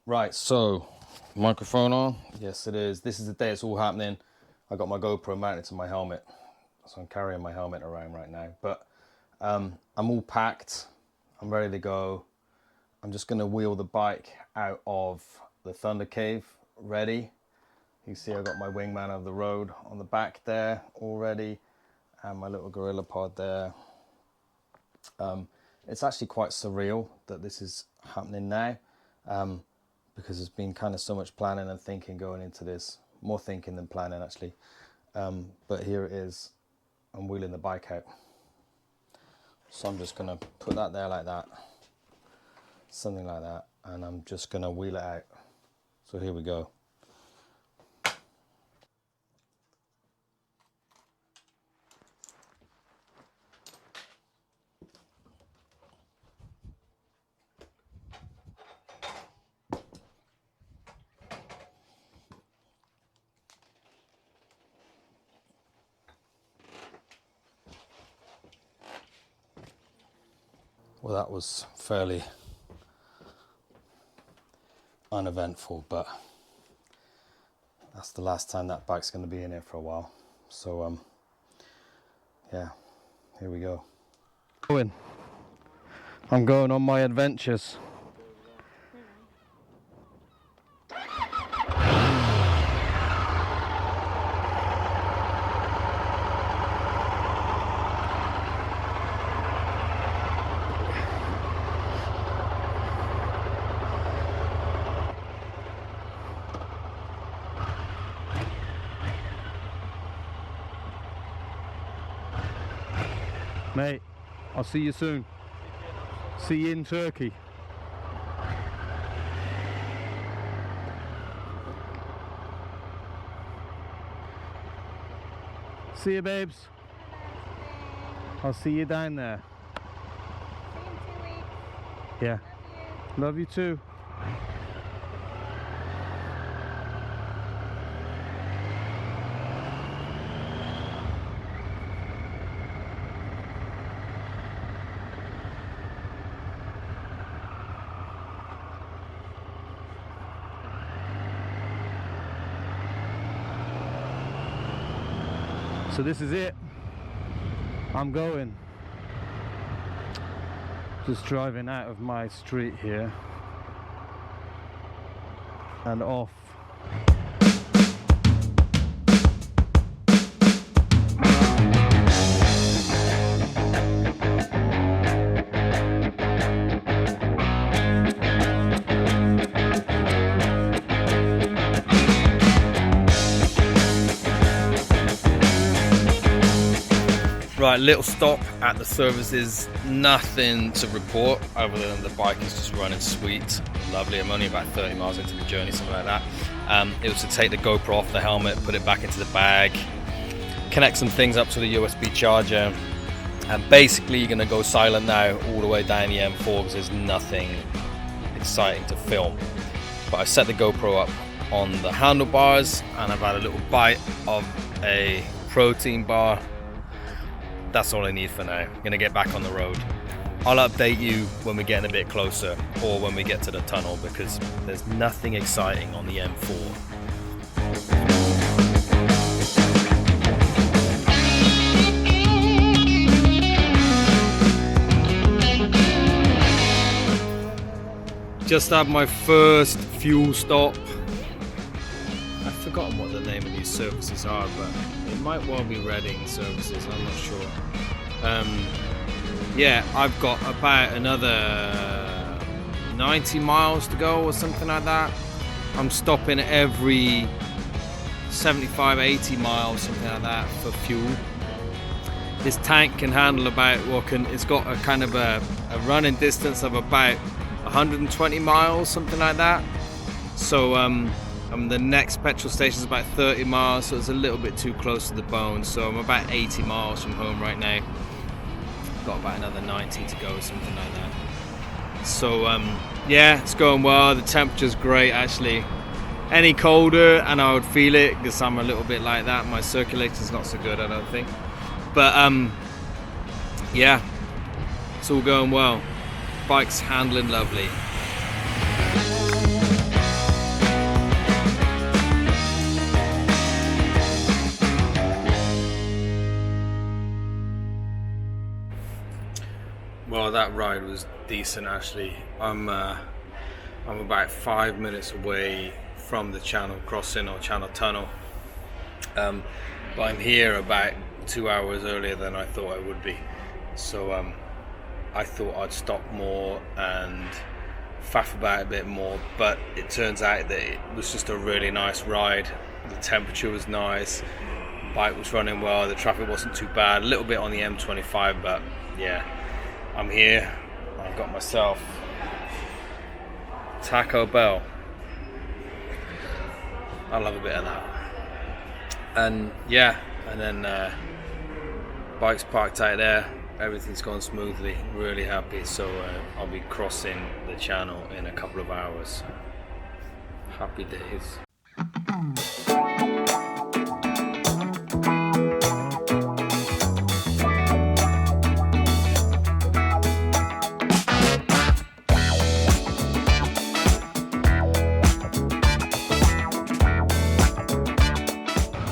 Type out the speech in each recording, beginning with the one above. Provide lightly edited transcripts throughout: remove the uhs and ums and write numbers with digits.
Right, so microphone on. Yes, it is. This is the day it's all happening. I got my GoPro mounted to my helmet, so I'm carrying my helmet around right now. But I'm all packed. I'm ready to go. I'm just gonna wheel the bike out of the Thunder Cave ready. You see I got my wingman of the road on the back there already, and my little gorilla pod there. It's actually quite surreal that this is happening now, because there's been kind of so much planning and thinking going into this, more thinking than planning actually. But here it is, I'm wheeling the bike out. So I'm just gonna put that there like that, something like that, and I'm just gonna wheel it out. So here we go. Well, that was fairly uneventful, but that's the last time that bike's going to be in here for a while. So yeah, here we go. I'm going on my adventures. Mate, I'll see you soon. See you in Turkey. See you, babes. I'll see you down there. See you in 2 weeks. Yeah. Love you. Love you too. So this is it. I'm going. Just driving out of my street here and off. Right, little stop at the services, nothing to report other than the bike is just running sweet, lovely. I'm only about 30 miles into the journey, something like that. It was to take the GoPro off the helmet, put it back into the bag, connect some things up to the USB charger, and basically you're gonna go silent now all the way down the M4 because there's nothing exciting to film. But I've set the GoPro up on the handlebars and I've had a little bite of a protein bar. That's all I need for now. I'm gonna get back on the road. I'll update you when we're getting a bit closer or when we get to the tunnel because there's nothing exciting on the M4. Just had my first fuel stop. I've forgotten what the name of these services are, but it might well be Reading services, I'm not sure. Yeah, I've got about another 90 miles to go or something like that. I'm stopping every 75, 80 miles, something like that, for fuel. This tank can handle about, it's got a kind of a running distance of about 120 miles, something like that. So the next petrol station is about 30 miles, so it's a little bit too close to the bone. So I'm about 80 miles from home right now. Got about another 90 to go, something like that. So yeah, it's going well. The temperature's great actually. Any colder and I would feel it because I'm a little bit like that. My circulator's not so good, I don't think. But yeah, it's all going well. Bike's handling lovely. that ride was decent actually. I'm about 5 minutes away from the channel crossing or channel tunnel, but I'm here about 2 hours earlier than I thought I would be. So I thought I'd stop more and faff about a bit more, but it turns out that it was just a really nice ride. The temperature was nice, bike was running well, the traffic wasn't too bad, a little bit on the M25, but yeah, I'm here. I've got myself Taco Bell. I love a bit of that. And yeah, and then bike's parked out there. Everything's gone smoothly, really happy. So I'll be crossing the channel in a couple of hours. Happy days.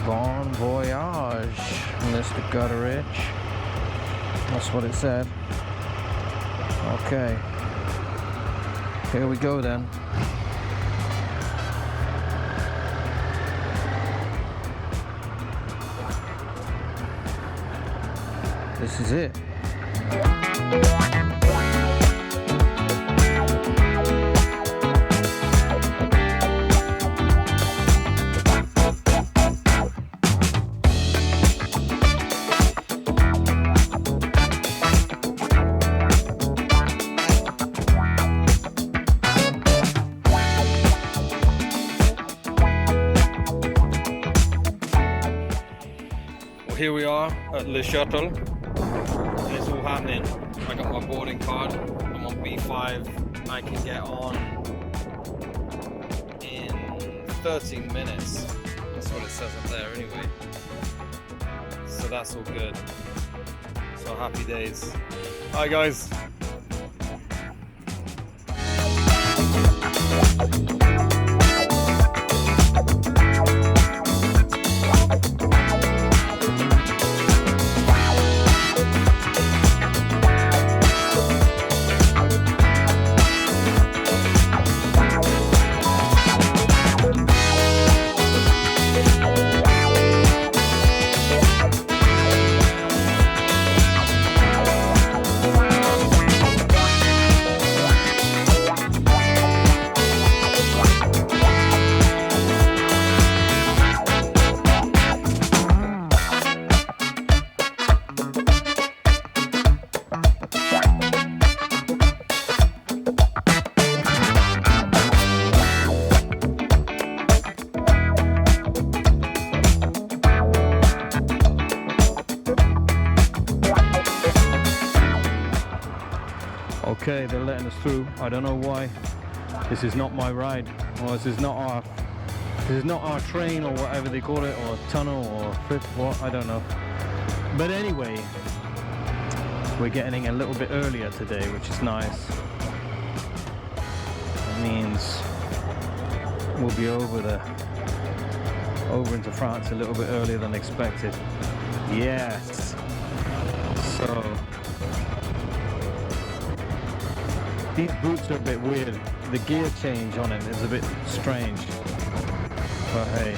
Bon voyage, Mr. Gutteridge. That's what it said. Okay, here we go then. This is it. Here we are at the shuttle. It's all happening. I got my boarding card. I'm on B5. I can get on in 13 minutes. That's what it says up there anyway. So that's all good. So happy days. Hi guys. Okay, they're letting us through. I don't know why. This is not my ride, or this is not our train, or whatever they call it, or tunnel, or fifth, what, I don't know. But anyway, we're getting a little bit earlier today, which is nice. It means we'll be over into France a little bit earlier than expected. Yes. So these boots are a bit weird. The gear change on it is a bit strange. But hey,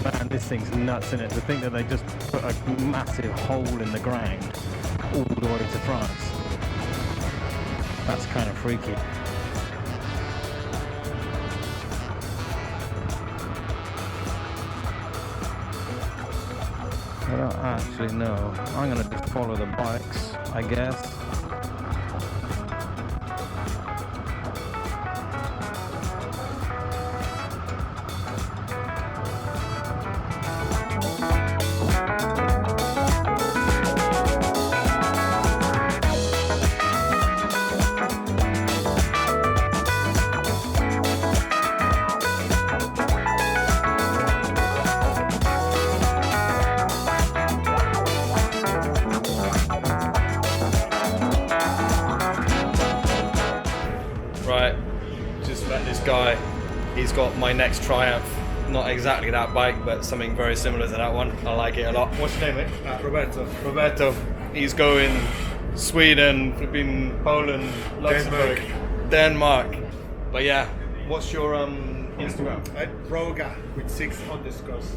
man, this thing's nuts in it. To think that they just put a massive hole in the ground all the way to France. That's kind of freaky. I don't actually know. I'm gonna just follow the bikes, I guess. Guy, he's got my next Triumph, not exactly that bike, but something very similar to that one. I like it a lot. What's your name, mate? Roberto. Roberto. He's going Sweden, flipping Poland, Luxembourg, Denmark. But yeah, what's your Instagram? Roga with 6 underscores.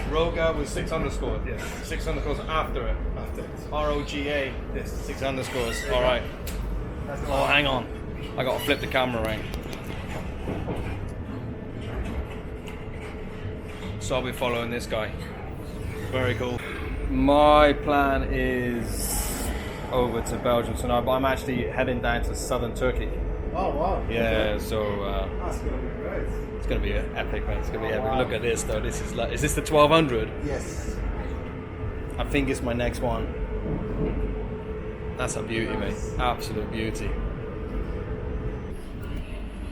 Roga with 6 underscores. Yes. 6 underscores after it. After it. ROGA. Yes. 6 underscores. All right. That's the Oh, one. hang on. I gotta flip the camera around. So I'll be following this guy. Very cool. My plan is over to Belgium tonight, but I'm actually heading down to southern Turkey. Oh wow. Yeah, so That's gonna be great. it's gonna be epic, man. It's gonna be Oh, epic. wow. Look at this though. This is like, is this the 1200? Yes. I think it's my next one. That's a beauty, mate. Absolute beauty.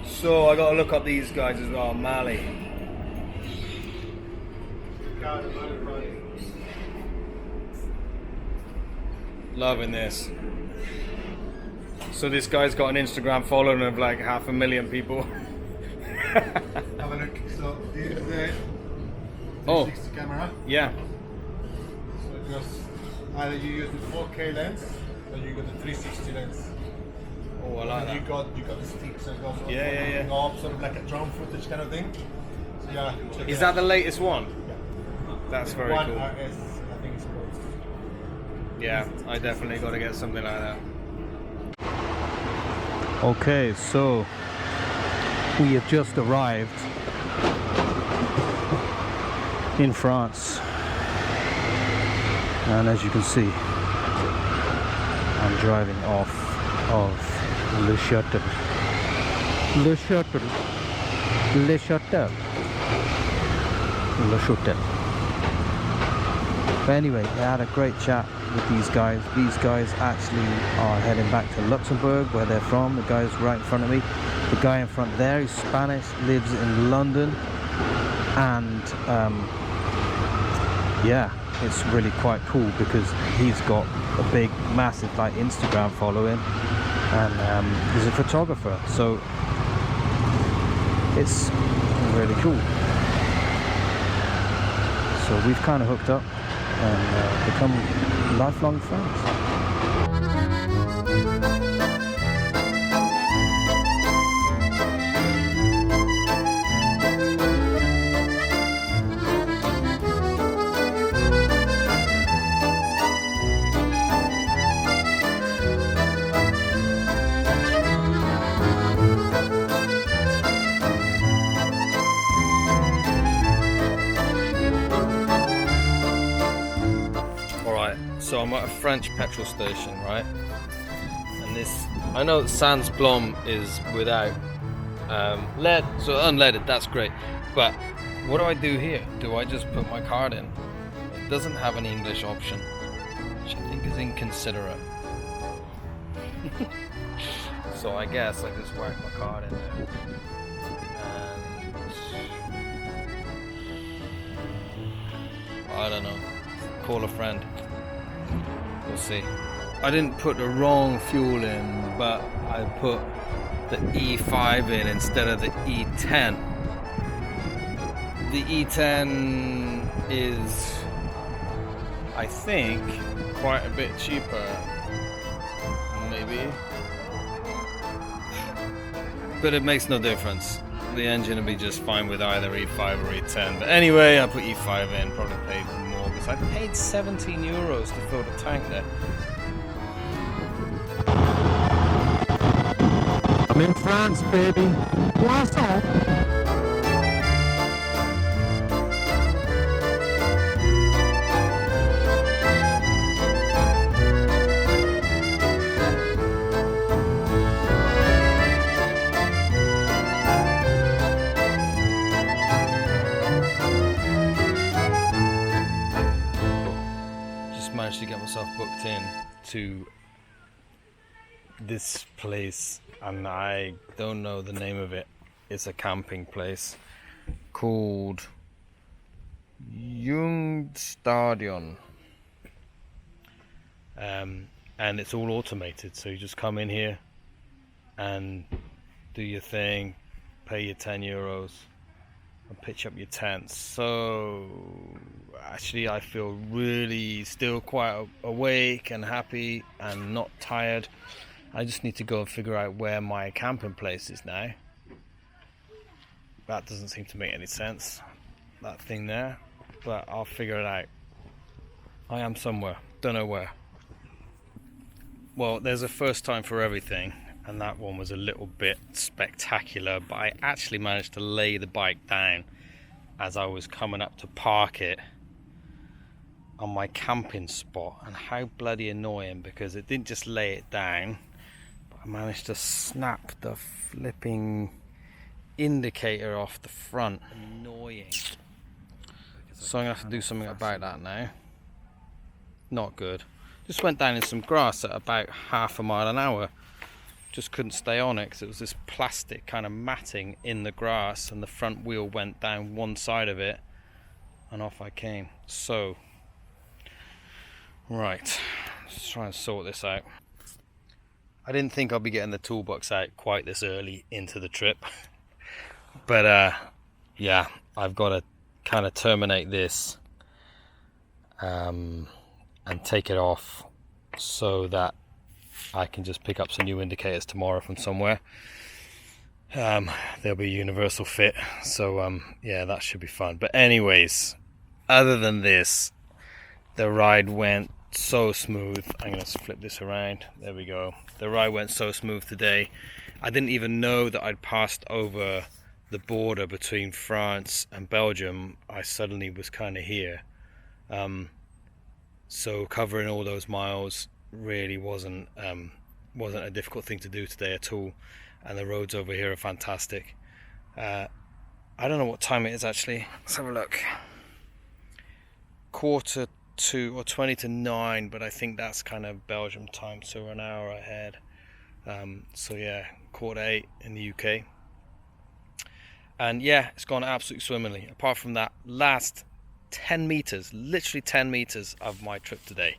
So I gotta look up these guys as well. Mali. Loving this. So this guy's got an Instagram following of like 500,000 people. Have a look. So this is the Oh. 360 camera. Yeah. So it goes either you use the 4K lens or you got the 360 lens. Oh, I like And you that. got the stick, so it goes Yeah. up, sort of like a drone footage kind of thing. So yeah, check Is it that out. the latest one? Yeah. That's very One cool. RS, I think it's called. Yeah, I definitely got to get something like that. Okay, so we have just arrived in France, and as you can see, I'm driving off of Le Shuttle. Le Shuttle. Le Shuttle. Le Shuttle. But anyway, I had a great chat with these guys. These guys actually are heading back to Luxembourg, where they're from. The guy's right in front of me. The guy in front there is Spanish, lives in London, and yeah, it's really quite cool because he's got a big, massive like Instagram following, and he's a photographer, so it's really cool. So we've kind of hooked up and become lifelong friends. So I'm at a French petrol station, right? And this, I know that Sans Plom is without lead, so unleaded, that's great. But what do I do here? Do I just put my card in? It doesn't have an English option, which I think is inconsiderate. So I guess I just whack my card in there. And I don't know. Call a friend. We'll see. I didn't put the wrong fuel in, but I put the E5 in instead of the E10. The E10 is, I think, quite a bit cheaper. Maybe. But it makes no difference. The engine will be just fine with either E5 or E10. But anyway, I put E5 in, probably paid more because I paid 17 euros to fill the tank there. I'm in France, baby. Poisson. Managed to get myself booked in to this place, and I don't know the name of it. It's a camping place called Jungstadion, and it's all automated, so you just come in here and do your thing, pay your 10 euros, and pitch up your tents. So actually I feel really still quite awake and happy and not tired. I just need to go and figure out where my camping place is now. That doesn't seem to make any sense, that thing there, but I'll figure it out. I am somewhere, don't know where. Well, there's a first time for everything, and that one was a little bit spectacular, but I actually managed to lay the bike down as I was coming up to park it on my camping spot. And how bloody annoying, because it didn't just lay it down, but I managed to snap the flipping indicator off the front. Annoying. So I'm gonna have to do something about that now. Not good. Just went down in some grass at about half a mile an hour. Just couldn't stay on it because it was this plastic kind of matting in the grass, and the front wheel went down one side of it and off I came. So right, let's try and sort this out. I didn't think I'd be getting the toolbox out quite this early into the trip, but yeah, I've got to kind of terminate this and take it off so that I can just pick up some new indicators tomorrow from somewhere. They'll be universal fit, so yeah, that should be fun. But anyways, other than this, the ride went so smooth. I'm gonna flip this around, there we go. The ride went so smooth today. I didn't even know that I'd passed over the border between France and Belgium. I suddenly was kind of here. So covering all those miles really wasn't a difficult thing to do today at all, and the roads over here are fantastic. I don't know what time it is actually. Let's have a look. 8:45 or 8:50, but I think that's kind of Belgium time, so we're an hour ahead. So yeah, 8:45 in the UK. And yeah, it's gone absolutely swimmingly, apart from that last 10 meters, literally 10 meters of my trip today,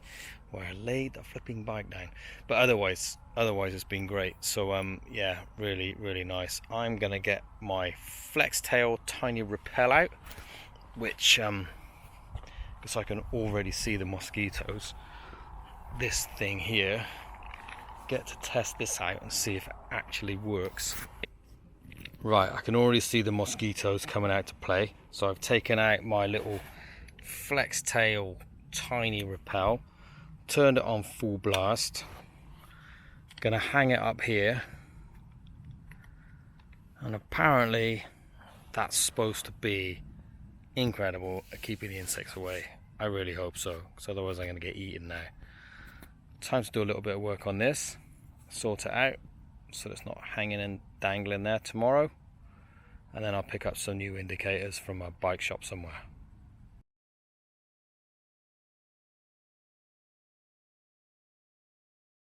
where I laid the flipping bike down. But otherwise it's been great. So yeah, really nice. I'm gonna get my flex tail tiny rappel out, which because I can already see the mosquitoes. This thing here, get to test this out and see if it actually works. Right, I can already see the mosquitoes coming out to play. So I've taken out my little flex tail tiny rappel, turned it on full blast, gonna hang it up here, and apparently that's supposed to be incredible at keeping the insects away. I really hope so, because otherwise I'm gonna get eaten now. Time to do a little bit of work on this, sort it out so it's not hanging and dangling there tomorrow, and then I'll pick up some new indicators from a bike shop somewhere.